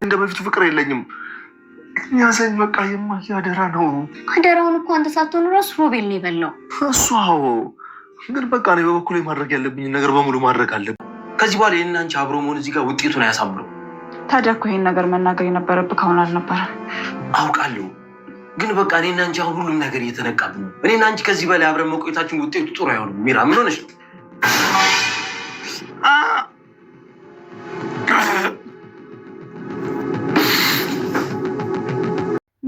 እንደ በፊቱ ፍቅር የለኝም። ያዘኝ በቃ የማየ አደራ ነው። አደራውን እኮ አንተ ሳትሆን ራሱ ሮቤል ነው የበላው። እሱ አዎ፣ ግን በቃ እኔ በበኩሌ ማድረግ ያለብኝ ነገር በሙሉ ማድረግ አለብኝ። ከዚህ በኋላ የእኔና አንቺ አብሮ መሆን እዚህ ጋር ውጤቱን አያሳምረው። ታዲያ እኮ ይሄን ነገር መናገር የነበረብህ ከሆነ አልነበረም? አውቃለሁ፣ ግን በቃ እኔና አንቺ አሁን ሁሉም ነገር እየተነቃብን ነው። እኔና አንቺ ከዚህ በላይ አብረን መቆየታችን ውጤቱ ጥሩ አይሆንም። ሚራ ምን ሆነሽ ነው?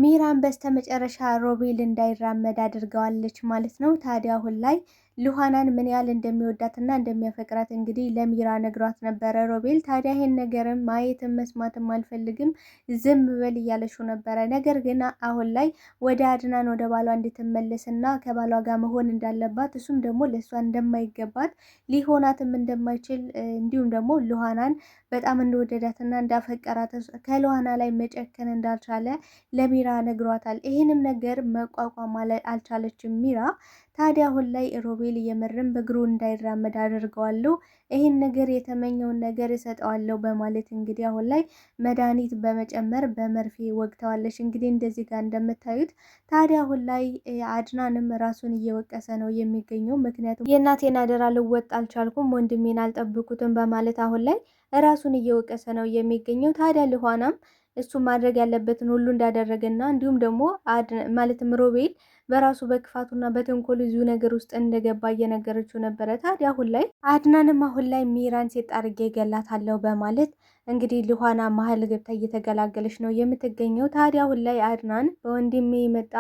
ሚራን በስተመጨረሻ ሮቤል እንዳይራመድ አድርገዋለች ማለት ነው። ታዲያ አሁን ላይ ሉሃናን ምን ያህል እንደሚወዳትና እንደሚያፈቅራት እንግዲህ ለሚራ ነግሯት ነበረ ሮቤል። ታዲያ ይሄን ነገርም ማየትም መስማትም አልፈልግም ዝም በል እያለችው ነበረ። ነገር ግን አሁን ላይ ወደ አድናን ወደ ባሏ እንድትመለስና ከባሏ ጋር መሆን እንዳለባት እሱም ደግሞ ለእሷ እንደማይገባት ሊሆናትም እንደማይችል እንዲሁም ደግሞ ሉሃናን በጣም እንደወደዳትና እንዳፈቀራት ከሉሃና ላይ መጨከን እንዳልቻለ ለሚራ ነግሯታል። ይህንም ነገር መቋቋም አልቻለችም ሚራ። ታዲያ አሁን ላይ ሮቤል የምርም በእግሩ እንዳይራመድ አድርገዋለሁ፣ ይህን ነገር የተመኘውን ነገር እሰጠዋለሁ በማለት እንግዲህ አሁን ላይ መድኃኒት በመጨመር በመርፌ ወግተዋለች። እንግዲህ እንደዚህ ጋር እንደምታዩት ታዲያ አሁን ላይ አድናንም ራሱን እየወቀሰ ነው የሚገኘው። ምክንያቱም የእናቴን አደራ ልወጥ አልቻልኩም፣ ወንድሜን አልጠብኩትም በማለት አሁን ላይ ራሱን እየወቀሰ ነው የሚገኘው። ታዲያ ሉሃናም እሱ ማድረግ ያለበትን ሁሉ እንዳደረገና እንዲሁም ደግሞ ማለትም ሮቤል በራሱ በክፋቱና በተንኮሉ ብዙ ነገር ውስጥ እንደገባ እየነገረችው ነበረ። ታዲያ አሁን ላይ አድናንም አሁን ላይ ሚራን ሴት አድርጌ ገላታለሁ በማለት እንግዲህ ሉሃና መሀል ገብታ እየተገላገለች ነው የምትገኘው። ታዲያ አሁን ላይ አድናን በወንድሜ መጣ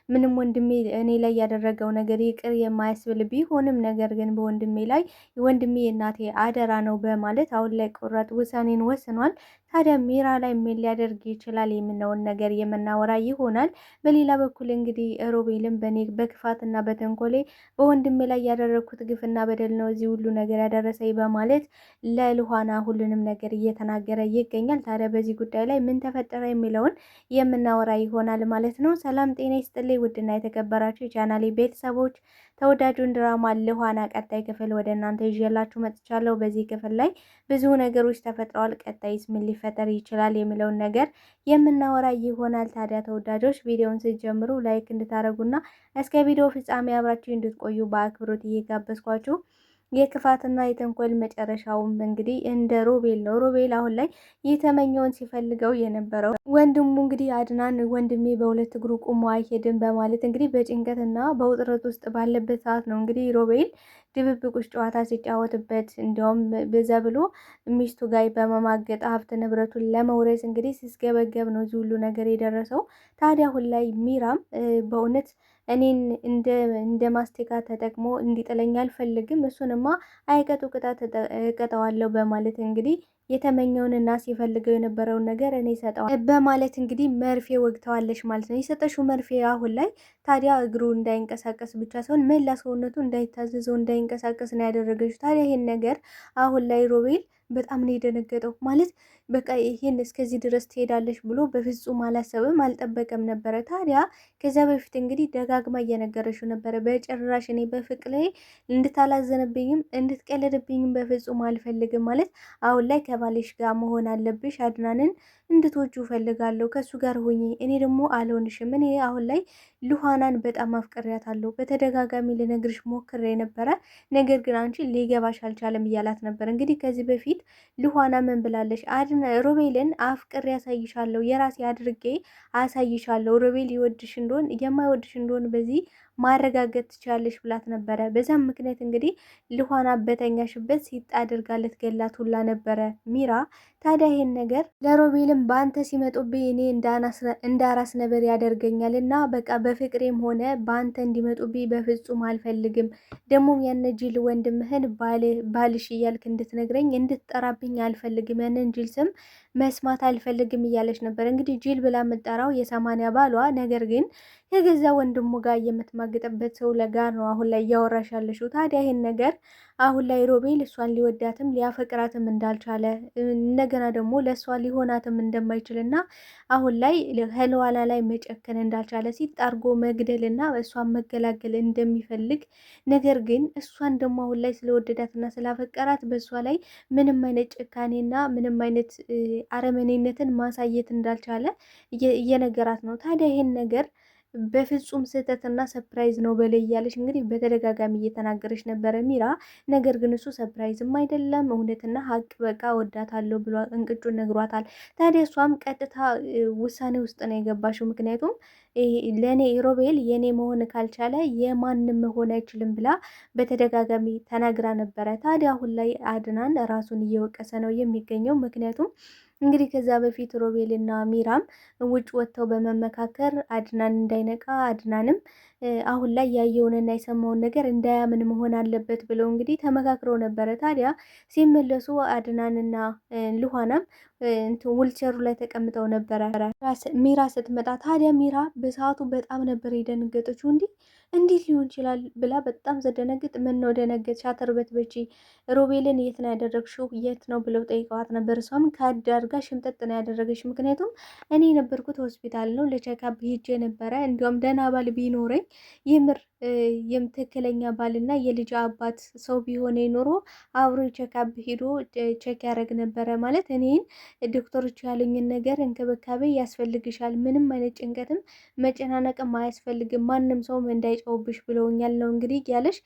ምንም ወንድሜ እኔ ላይ ያደረገው ነገር ይቅር የማያስብል ቢሆንም ነገር ግን በወንድሜ ላይ ወንድሜ የእናቴ አደራ ነው በማለት አሁን ላይ ቆራጥ ውሳኔን ወስኗል። ታዲያ ሚራ ላይ ምን ሊያደርግ ይችላል የምነውን ነገር የምናወራ ይሆናል። በሌላ በኩል እንግዲህ ሮቤልም በኔ በክፋትና በተንኮሌ በወንድሜ ላይ ያደረግኩት ግፍና በደል ነው እዚህ ሁሉ ነገር ያደረሰኝ በማለት ለሉሃና ሁሉንም ነገር እየተናገረ ይገኛል። ታዲያ በዚህ ጉዳይ ላይ ምን ተፈጠረ የሚለውን የምናወራ ይሆናል ማለት ነው። ሰላም ጤና ይስጥልኝ ውድና የተከበራችሁ የቻናሌ ቤተሰቦች ተወዳጁን ድራማ ሉሃና ቀጣይ ክፍል ወደ እናንተ ይዤላችሁ መጥቻለሁ። በዚህ ክፍል ላይ ብዙ ነገሮች ተፈጥረዋል። ቀጣይስ ምን ሊፈጠር ይችላል የሚለውን ነገር የምናወራ ይሆናል። ታዲያ ተወዳጆች ቪዲዮውን ስትጀምሩ ላይክ እንድታደርጉና እስከ ቪዲዮ ፍጻሜ አብራችሁ እንድትቆዩ በአክብሮት እየጋበዝኳችሁ የክፋትና የተንኮል መጨረሻውም እንግዲህ እንደ ሮቤል ነው። ሮቤል አሁን ላይ የተመኘውን ሲፈልገው የነበረው ወንድሙ እንግዲህ አድናን ወንድሜ በሁለት እግሩ ቁሞ አይሄድም በማለት እንግዲህ በጭንቀትና በውጥረት ውስጥ ባለበት ሰዓት ነው እንግዲህ ሮቤል ድብብቆች ጨዋታ ሲጫወትበት እንዲያውም በዛ ብሎ ሚስቱ ጋር በመማገጥ ሀብት ንብረቱን ለመውረስ እንግዲህ ሲስገበገብ ነው እዚህ ሁሉ ነገር የደረሰው። ታዲያ አሁን ላይ ሚራም በእውነት እኔን እንደ ማስቲካ ተጠቅሞ እንዲጥለኝ አልፈልግም፣ እሱንማ አይቀጡ ቅጣት እቀጣዋለሁ በማለት እንግዲህ የተመኘውንና ሲፈልገው የነበረውን ነገር እኔ ሰጠዋል በማለት እንግዲህ መርፌ ወግተዋለች ማለት ነው። የሰጠሽው መርፌ አሁን ላይ ታዲያ እግሩ እንዳይንቀሳቀስ ብቻ ሳይሆን መላ ሰውነቱ እንዳይታዘዘው እንዳይንቀሳቀስ ነው ያደረገችው። ታዲያ ይሄን ነገር አሁን ላይ ሮቤል በጣም ነው የደነገጠው። ማለት በቃ ይሄን እስከዚህ ድረስ ትሄዳለች ብሎ በፍጹም አላሰብም አልጠበቀም ነበረ። ታዲያ ከዚያ በፊት እንግዲህ ደጋግማ እየነገረችው ነበረ፣ በጭራሽ እኔ በፍቅሬ እንድታላዘንብኝም እንድትቀለድብኝም በፍጹም አልፈልግም። ማለት አሁን ላይ ከባልሽ ጋር መሆን አለብሽ፣ አድናንን እንድትወጁ ፈልጋለሁ፣ ከሱ ጋር ሆኜ እኔ ደግሞ አልሆንሽም። እኔ አሁን ላይ ሉሃናን በጣም አፍቅሬያታለሁ፣ በተደጋጋሚ ልነግርሽ ሞክሬ ነበረ፣ ነገር ግን አንቺ ሊገባሽ አልቻለም እያላት ነበር። እንግዲህ ከዚህ በፊት ሉሃና ምን ብላለች? ሮቤልን አፍቅሬ ያሳይሻለሁ፣ የራሴ አድርጌ አሳይሻለሁ፣ ሮቤል ይወድሽ እንደሆን የማይወድሽ እንደሆን በዚህ ማረጋገጥ ትችላለሽ ብላት ነበረ። በዛም ምክንያት እንግዲህ ሉሃና በተኛሽበት ሲጥ አድርጋ ልትገላት ሁላ ነበረ ሚራ። ታዲያ ይሄን ነገር ለሮቤልም በአንተ ሲመጡብኝ እኔ እንዳራስ ነበር ያደርገኛል እና በቃ በፍቅሬም ሆነ በአንተ እንዲመጡብኝ በፍጹም አልፈልግም። ደግሞም ያነ ጅል ወንድምህን ባልሽ እያልክ እንድትነግረኝ እንድትጠራብኝ አልፈልግም። ያንን ጅል ስም መስማት አልፈልግም እያለች ነበር። እንግዲህ ጅል ብላ የምጠራው የ80 ባሏ ነገር ግን ከገዛ ወንድሙ ጋር የምትማግጥበት ሰው ጋር ነው አሁን ላይ እያወራሽ ያለሽው። ታዲያ ይሄን ነገር አሁን ላይ ሮቤል እሷን ሊወዳትም ሊያፈቅራትም እንዳልቻለ እንደገና ደግሞ ለእሷ ሊሆናትም እንደማይችልና አሁን ላይ ህልዋና ላይ መጨከን እንዳልቻለ ሲጣርጎ መግደልና እሷን መገላገል እንደሚፈልግ ነገር ግን እሷን ደግሞ አሁን ላይ ስለወደዳትና ስላፈቀራት በእሷ ላይ ምንም አይነት ጭካኔና ምንም አይነት አረመኔነትን ማሳየት እንዳልቻለ እየነገራት ነው። ታዲያ ይሄን ነገር በፍጹም ስህተትና ሰፕራይዝ ነው በላይ እያለች እንግዲህ በተደጋጋሚ እየተናገረች ነበረ ሚራ። ነገር ግን እሱ ሰፕራይዝም አይደለም እውነትና ሀቅ በቃ ወዳታለሁ ብሎ እንቅጩን ነግሯታል። ታዲያ እሷም ቀጥታ ውሳኔ ውስጥ ነው የገባሽው። ምክንያቱም ለእኔ ሮቤል የኔ መሆን ካልቻለ የማንም መሆን አይችልም ብላ በተደጋጋሚ ተናግራ ነበረ። ታዲያ አሁን ላይ አድናን ራሱን እየወቀሰ ነው የሚገኘው። ምክንያቱም እንግዲህ ከዛ በፊት ሮቤል እና ሚራም ውጭ ወጥተው በመመካከር አድናን እንዳይነቃ አድናንም አሁን ላይ ያየውንና የሰማውን ነገር እንዳያምን መሆን አለበት ብለው እንግዲህ ተመካክረው ነበረ። ታዲያ ሲመለሱ አድናንና ልኋናም ውልቸሩ ላይ ተቀምጠው ነበረ። ሚራ ስትመጣ ታዲያ ሚራ በሰዓቱ በጣም ነበር የደነገጠችው። እንዴት ሊሆን ይችላል ብላ በጣም ዘደነግጥ። ምን ነው ደነገጥሽ? አተርበትበቺ ሮቤልን የት ነው ያደረግሽው? የት ነው ብለው ጠይቀዋት ነበር። እሷም ከአዳርጋ ሽምጠጥ ነው ያደረገች። ምክንያቱም እኔ የነበርኩት ሆስፒታል ነው ለቼካፕ ሄጄ ነበረ። እንዲሁም ደህና ባል ቢኖረኝ የምር የትክክለኛ ባልና የልጅ አባት ሰው ቢሆነ ኖሮ አብሮ ቼካፕ ሄዶ ቼክ ያደረግ ነበረ። ማለት እኔን ዶክተሮች ያሉኝን ነገር እንክብካቤ ያስፈልግሻል፣ ምንም አይነት ጭንቀትም መጨናነቅም አያስፈልግም፣ ማንም ሰውም እንዳይጨውብሽ ብለውኛል ነው እንግዲህ ያለሽ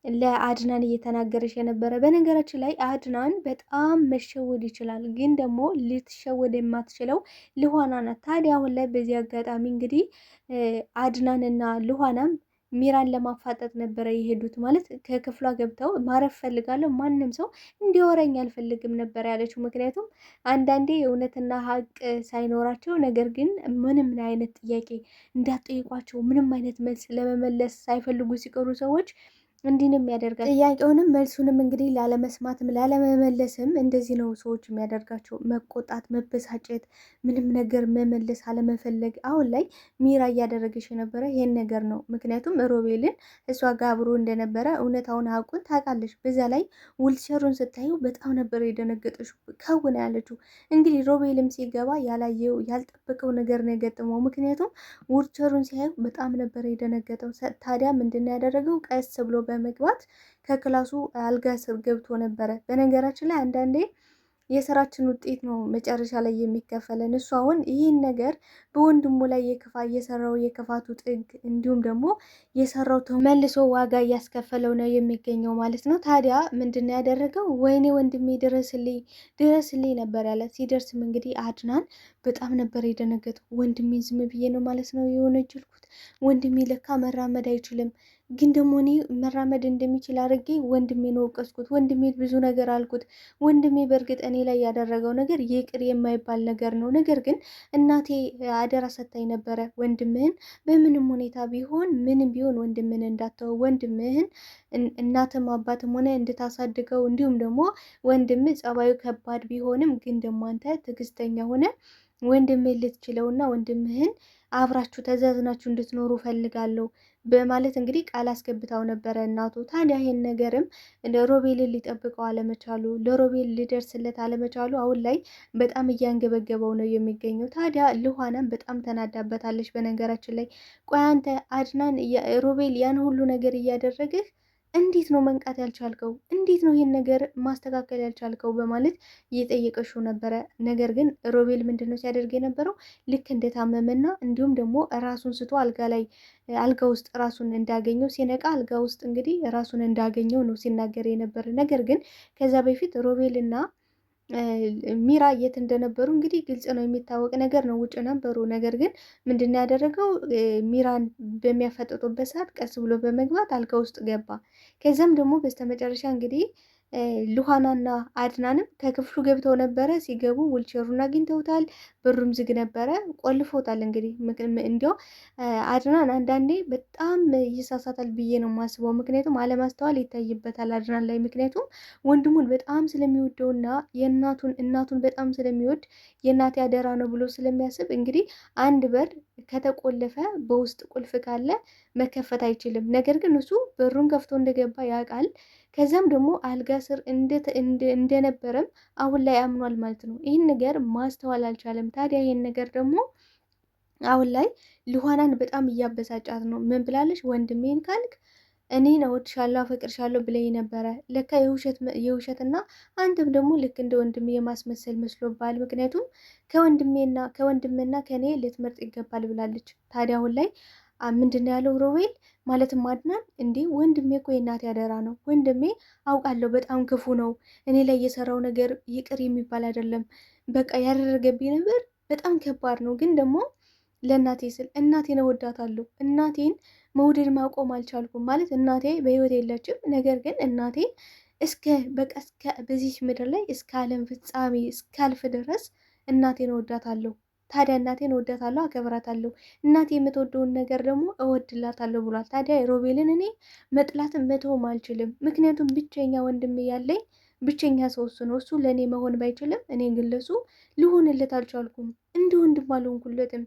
ለአድናን እየተናገረች የነበረ። በነገራችን ላይ አድናን በጣም መሸወድ ይችላል፣ ግን ደግሞ ልትሸወድ የማትችለው ልኋና ናት። ታዲያ አሁን ላይ በዚህ አጋጣሚ እንግዲህ አድናንና ልኋናም ሚራን ለማፋጠጥ ነበረ የሄዱት። ማለት ከክፍሏ ገብተው ማረፍ ፈልጋለሁ፣ ማንም ሰው እንዲወረኝ አልፈልግም ነበር ያለችው። ምክንያቱም አንዳንዴ እውነትና ሀቅ ሳይኖራቸው ነገር ግን ምንም አይነት ጥያቄ እንዳትጠይቋቸው ምንም አይነት መልስ ለመመለስ ሳይፈልጉ ሲቀሩ ሰዎች እንዲህንም ያደርጋል። ጥያቄውንም መልሱንም እንግዲህ ላለመስማትም ላለመመለስም እንደዚህ ነው ሰዎች የሚያደርጋቸው። መቆጣት፣ መበሳጨት፣ ምንም ነገር መመለስ አለመፈለግ። አሁን ላይ ሚራ እያደረገች የነበረ ይሄን ነገር ነው። ምክንያቱም ሮቤልን እሷ ጋር አብሮ እንደነበረ እውነታውን ሀቁን ታውቃለች። በዛ ላይ ውልቸሩን ስታዩ በጣም ነበር የደነገጠችው። ከውን ያለችው እንግዲህ ሮቤልም ሲገባ ያላየው ያልጠበቀው ነገር ነው የገጠመው። ምክንያቱም ውልቸሩን ሲያዩ በጣም ነበር የደነገጠው። ታዲያ ምንድን ነው ያደረገው? ቀስ ብሎ በመግባት ከክላሱ አልጋ ስር ገብቶ ነበረ። በነገራችን ላይ አንዳንዴ የስራችን ውጤት ነው መጨረሻ ላይ የሚከፈለን። እሱ አሁን ይህን ነገር በወንድሙ ላይ የሰራው የክፋቱ ጥግ እንዲሁም ደግሞ የሰራው መልሶ ዋጋ እያስከፈለው ነው የሚገኘው ማለት ነው። ታዲያ ምንድን ነው ያደረገው? ወይኔ ወንድሜ ድረስልኝ ነበር ያለ። ሲደርስም እንግዲህ አድናን በጣም ነበር የደነገጠው። ወንድሜ ዝም ብዬ ነው ማለት ነው የወነጀልኩት? ወንድሜ ለካ መራመድ አይችልም፣ ግን ደግሞ እኔ መራመድ እንደሚችል አድርጌ ወንድሜን ወቀስኩት። ወንድሜ ብዙ ነገር አልኩት። ወንድሜ በእርግጥ እኔ ላይ ያደረገው ነገር ይቅር የማይባል ነገር ነው። ነገር ግን እናቴ አደራ ሰታኝ ነበረ፣ ወንድምህን በምንም ሁኔታ ቢሆን ምንም ቢሆን ወንድምህን እንዳትተው፣ ወንድምህን እናትም አባትም ሆነ እንድታሳድገው፣ እንዲሁም ደግሞ ወንድምህ ጸባዩ ከባድ ቢሆንም ግን ደግሞ አንተ ትዕግስተኛ ሆነ ወንድምህን ልትችለውና ወንድምህን አብራችሁ ተዛዝናችሁ እንድትኖሩ ፈልጋለሁ በማለት እንግዲህ ቃል አስገብታው ነበረ እናቱ። ታዲያ ይሄን ነገርም ሮቤልን ሊጠብቀው አለመቻሉ፣ ለሮቤል ሊደርስለት አለመቻሉ አሁን ላይ በጣም እያንገበገበው ነው የሚገኘው። ታዲያ ልኋናም በጣም ተናዳበታለች። በነገራችን ላይ ቆይ አንተ አድናን ሮቤል ያን ሁሉ ነገር እያደረግህ እንዴት ነው መንቃት ያልቻልከው? እንዴት ነው ይህን ነገር ማስተካከል ያልቻልከው? በማለት እየጠየቀሽው ነበረ። ነገር ግን ሮቤል ምንድን ነው ሲያደርግ የነበረው? ልክ እንደታመመና እንዲሁም ደግሞ ራሱን ስቶ አልጋ ውስጥ ራሱን እንዳገኘው ሲነቃ አልጋ ውስጥ እንግዲህ ራሱን እንዳገኘው ነው ሲናገር የነበረ። ነገር ግን ከዛ በፊት ሮቤልና ሚራ የት እንደነበሩ እንግዲህ ግልጽ ነው፣ የሚታወቅ ነገር ነው። ውጭ ነበሩ። ነገር ግን ምንድን ያደረገው ሚራን በሚያፈጥጡበት ሰዓት ቀስ ብሎ በመግባት አልጋ ውስጥ ገባ። ከዛም ደግሞ በስተመጨረሻ እንግዲህ ሉሃናና አድናንም ከክፍሉ ገብተው ነበረ። ሲገቡ ውልቸሩን አግኝተውታል። በሩም ዝግ ነበረ፣ ቆልፎታል። እንግዲህ እንዲያው አድናን አንዳንዴ በጣም ይሳሳታል ብዬ ነው የማስበው። ምክንያቱም አለማስተዋል ይታይበታል አድናን ላይ። ምክንያቱም ወንድሙን በጣም ስለሚወደውና እናቱን በጣም ስለሚወድ የእናቴ አደራ ነው ብሎ ስለሚያስብ እንግዲህ አንድ በር ከተቆለፈ በውስጥ ቁልፍ ካለ መከፈት አይችልም። ነገር ግን እሱ በሩን ከፍቶ እንደገባ ያውቃል። ከዛም ደግሞ አልጋ ስር እንደነበረም አሁን ላይ አምኗል ማለት ነው። ይህን ነገር ማስተዋል አልቻለም። ታዲያ ይህን ነገር ደግሞ አሁን ላይ ሉሃናን በጣም እያበሳጫት ነው። ምን ብላለች? ወንድሜን ካልክ እኔን እወድሻለሁ አፈቅርሻለሁ ብለኝ ነበረ። ለካ የውሸትና አንተም ደግሞ ልክ እንደ ወንድሜ የማስመሰል መስሎባል። ምክንያቱም ከወንድምና ከእኔ ልትመርጥ ይገባል ብላለች። ታዲያ አሁን ላይ ምንድን ያለው ሮቤል ማለትም አድናን እንዲህ ወንድሜ እኮ የእናቴ አደራ ነው። ወንድሜ አውቃለሁ በጣም ክፉ ነው። እኔ ላይ የሰራው ነገር ይቅር የሚባል አይደለም። በቃ ያደረገብኝ ነገር በጣም ከባድ ነው። ግን ደግሞ ለእናቴ ስል እናቴን እወዳታለሁ። እናቴን መውደድ ማቆም አልቻልኩም። ማለት እናቴ በህይወት የለችም። ነገር ግን እናቴን በዚህ ምድር ላይ እስከ ዓለም ፍጻሜ እስካልፍ ድረስ እናቴን እወዳታለሁ። ታዲያ እናቴን እወዳታለሁ፣ አከብራታለሁ። እናቴ የምትወደውን ነገር ደግሞ እወድላታለሁ ብሏል። ታዲያ ሮቤልን እኔ መጥላትን መተውም አልችልም። ምክንያቱም ብቸኛ ወንድም ያለኝ ብቸኛ ሰው እሱ ነው። እሱ ለእኔ መሆን ባይችልም እኔ ግን ለሱ ልሆንለት አልቻልኩም። እንደ ወንድም አልሆንኩለትም፣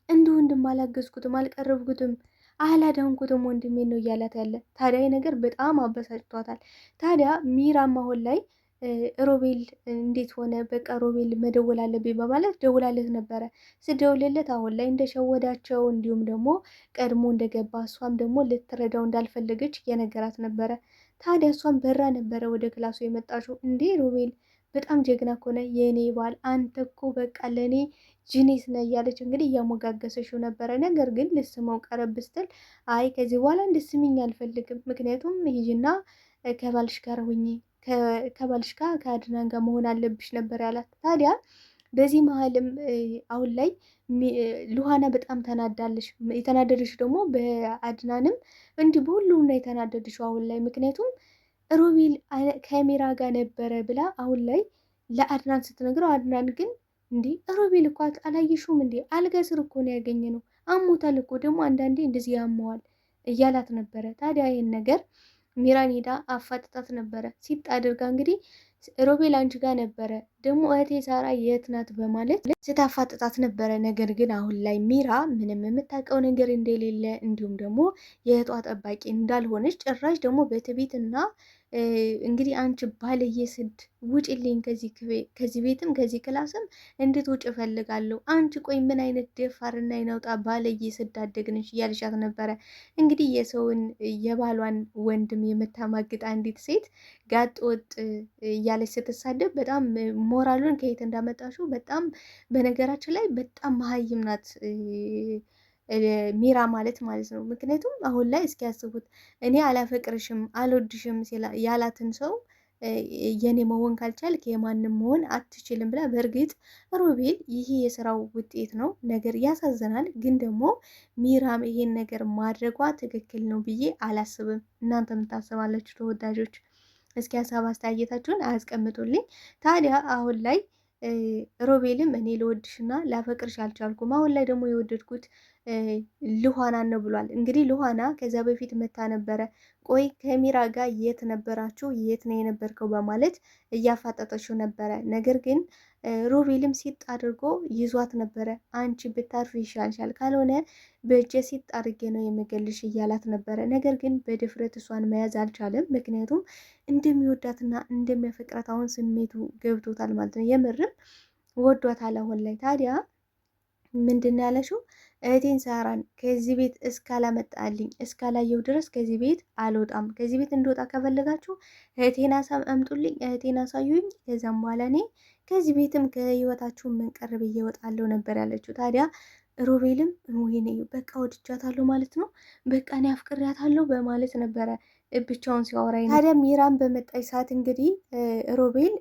እንደ ወንድም አላገዝኩትም፣ አልቀረብኩትም፣ አላዳንኩትም። ወንድሜ ነው እያላት ያለ። ታዲያ ነገር በጣም አበሳጭቷታል። ታዲያ ሚራም አሁን ላይ ሮቤል እንዴት ሆነ? በቃ ሮቤል መደወል አለብኝ በማለት ደውላለት ነበረ። ስደውልለት አሁን ላይ እንደሸወዳቸው እንዲሁም ደግሞ ቀድሞ እንደገባ እሷም ደግሞ ልትረዳው እንዳልፈለገች እየነገራት ነበረ። ታዲያ እሷም በራ ነበረ ወደ ክላሱ የመጣችው። እንዴ ሮቤል በጣም ጀግና ከሆነ የእኔ ባል አንተ እኮ በቃ ለእኔ ጂኒስ ነ እያለች እንግዲህ እያሞጋገሰችው ነበረ። ነገር ግን ልስመው ቀረብ ስትል አይ ከዚህ በኋላ እንድስሚኝ አልፈልግም፣ ምክንያቱም ሂጂና ከባልሽ ጋር ሁኚ ከባልሽ ጋር ከአድናን ጋር መሆን አለብሽ ነበር ያላት። ታዲያ በዚህ መሀልም አሁን ላይ ሉሃና በጣም ተናዳለች። የተናደደች ደግሞ በአድናንም እንዲህ በሁሉም ላይ የተናደደችው አሁን ላይ። ምክንያቱም ሮቤል ከሚራ ጋር ነበረ ብላ አሁን ላይ ለአድናን ስትነግረው፣ አድናን ግን እንዲህ ሮቤል እኮ አላየሽውም እንዴ? አልጋ ስር እኮ ነው ያገኘ ነው፣ አሞታል እኮ ደግሞ አንዳንዴ እንደዚህ ያመዋል እያላት ነበረ። ታዲያ ይህን ነገር ሚራን ሄዳ አፋጥጣት ነበረ። ሲጥ አድርጋ እንግዲህ ሮቤል አንቺ ጋር ነበረ ደግሞ እህቴ ሳራ የት ናት በማለት ስታፋጥጣት ነበረ። ነገር ግን አሁን ላይ ሚራ ምንም የምታውቀው ነገር እንደሌለ እንዲሁም ደግሞ የእህቷ ጠባቂ እንዳልሆነች ጭራሽ ደግሞ በትዕቢትና እንግዲህ አንቺ ባለየ ስድ ውጭልኝ ከዚህ ቤትም ከዚህ ክላስም እንድትውጭ እፈልጋለሁ። አንቺ ቆይ ምን አይነት ደፋርና ይነውጣ ባለየ ስድ አደግንሽ እያልሻት ነበረ። እንግዲህ የሰውን የባሏን ወንድም የምታማግጥ አንዲት ሴት ጋጥ ወጥ እያለች ስትሳደብ በጣም ሞራሉን ከየት እንዳመጣሽው በጣም በነገራችን ላይ በጣም መሀይም ናት ሚራ ማለት ነው። ምክንያቱም አሁን ላይ እስኪ ያስቡት እኔ አላፈቅርሽም አልወድሽም ያላትን ሰው የኔ መሆን ካልቻልክ የማንም መሆን አትችልም ብላ። በእርግጥ ሮቤል ይሄ የስራው ውጤት ነው፣ ነገር ያሳዝናል። ግን ደግሞ ሚራም ይሄን ነገር ማድረጓ ትክክል ነው ብዬ አላስብም። እናንተ የምታስባላችሁ ተወዳጆች? እስኪ ሀሳብ አስተያየታችሁን አያስቀምጡልኝ። ታዲያ አሁን ላይ ሮቤልም እኔ ልወድሽና ላፈቅርሽ አልቻልኩም፣ አሁን ላይ ደግሞ የወደድኩት ሉሃናን ነው ብሏል። እንግዲህ ሉሃና ከዛ በፊት መታ ነበረ። ቆይ ከሚራ ጋር የት ነበራችሁ? የት ነው የነበርከው? በማለት እያፋጠጠችው ነበረ። ነገር ግን ሮቤልም ሲጥ አድርጎ ይዟት ነበረ። አንቺ ብታርፍ ይሻልሻል፣ ካልሆነ በእጀ ሲጥ አድርጌ ነው የምገልሽ እያላት ነበረ። ነገር ግን በድፍረት እሷን መያዝ አልቻለም። ምክንያቱም እንደሚወዳትና እንደሚያፈቅራት አሁን ስሜቱ ገብቶታል ማለት ነው። የምርም ወዷታል አሁን ላይ። ታዲያ ምንድን ነው ያለሽው? እህቴን ሳራን ከዚህ ቤት እስካላመጣልኝ እስካላየው ድረስ ከዚህ ቤት አልወጣም። ከዚህ ቤት እንድወጣ ከፈለጋችሁ እህቴን አምጡልኝ፣ እህቴን አሳዩኝ። ከዛም በኋላ እኔ ከዚህ ቤትም ከህይወታችሁ መንቀርብ እየወጣለሁ ነበር ያለችው። ታዲያ ሮቤልም ወይኔ በቃ ወድጃታለሁ ማለት ነው፣ በቃ እኔ አፍቅሬያታለሁ በማለት ነበረ ብቻውን ሲያወራ። ታዲያ ሚራን በመጣች ሰዓት እንግዲህ ሮቤል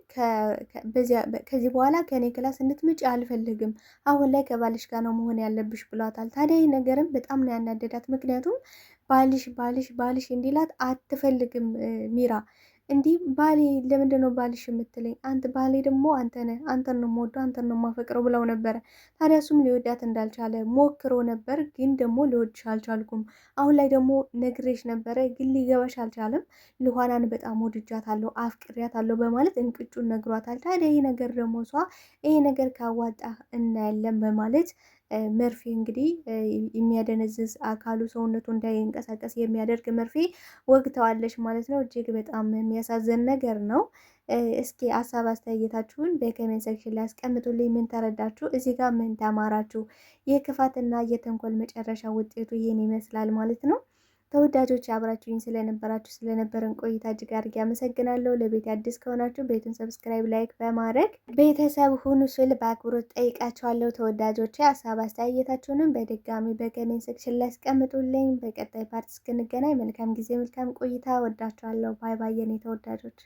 ከዚህ በኋላ ከኔ ክላስ እንድትመጪ አልፈልግም፣ አሁን ላይ ከባልሽ ጋር ነው መሆን ያለብሽ ብሏታል። ታዲያ ይህ ነገርም በጣም ነው ያናደዳት። ምክንያቱም ባልሽ እንዲላት አትፈልግም ሚራ። እንዲህ ባሌ ለምንድን ነው ባልሽ የምትለኝ? አንተ ባሌ ደግሞ አንተ ነህ፣ አንተን ነው የምወደው፣ አንተን ነው የማፈቅረው ብለው ነበረ። ታዲያ እሱም ሊወዳት እንዳልቻለ ሞክሮ ነበር፣ ግን ደግሞ ሊወድሽ አልቻልኩም። አሁን ላይ ደግሞ ነግሬሽ ነበረ፣ ግን ሊገባሽ አልቻለም። ሉሃናን በጣም ወድጃታለሁ፣ አፍቅሬያታለሁ በማለት እንቅጩን ነግሯታል። ታዲያ ይህ ነገር ደግሞ እሷ ይሄ ነገር ካዋጣ እናያለን በማለት መርፌ እንግዲህ የሚያደነዝዝ አካሉ ሰውነቱ እንዳይንቀሳቀስ የሚያደርግ መርፌ ወግተዋለች ማለት ነው። እጅግ በጣም የሚያሳዝን ነገር ነው። እስኪ ሀሳብ አስተያየታችሁን በኮሜንት ሴክሽን ላይ አስቀምጡልኝ። ምን ተረዳችሁ? እዚህ ጋር ምን ተማራችሁ? የክፋትና የተንኮል መጨረሻ ውጤቱ ይህን ይመስላል ማለት ነው። ተወዳጆች አብራችሁኝ ስለነበረን ቆይታ እጅግ አድርጌ አመሰግናለሁ። ለቤት አዲስ ከሆናችሁ ቤቱን ሰብስክራይብ፣ ላይክ በማድረግ ቤተሰብ ሁኑ ስል በአክብሮት ጠይቃችኋለሁ። ተወዳጆች ሀሳብ አስተያየታችሁንም በድጋሚ በኮሜንት ሴክሽን ላይ አስቀምጡልኝ። በቀጣይ ፓርት እስክንገናኝ መልካም ጊዜ፣ መልካም ቆይታ። ወዳችኋለሁ። ባይ ባይ የኔ ተወዳጆች።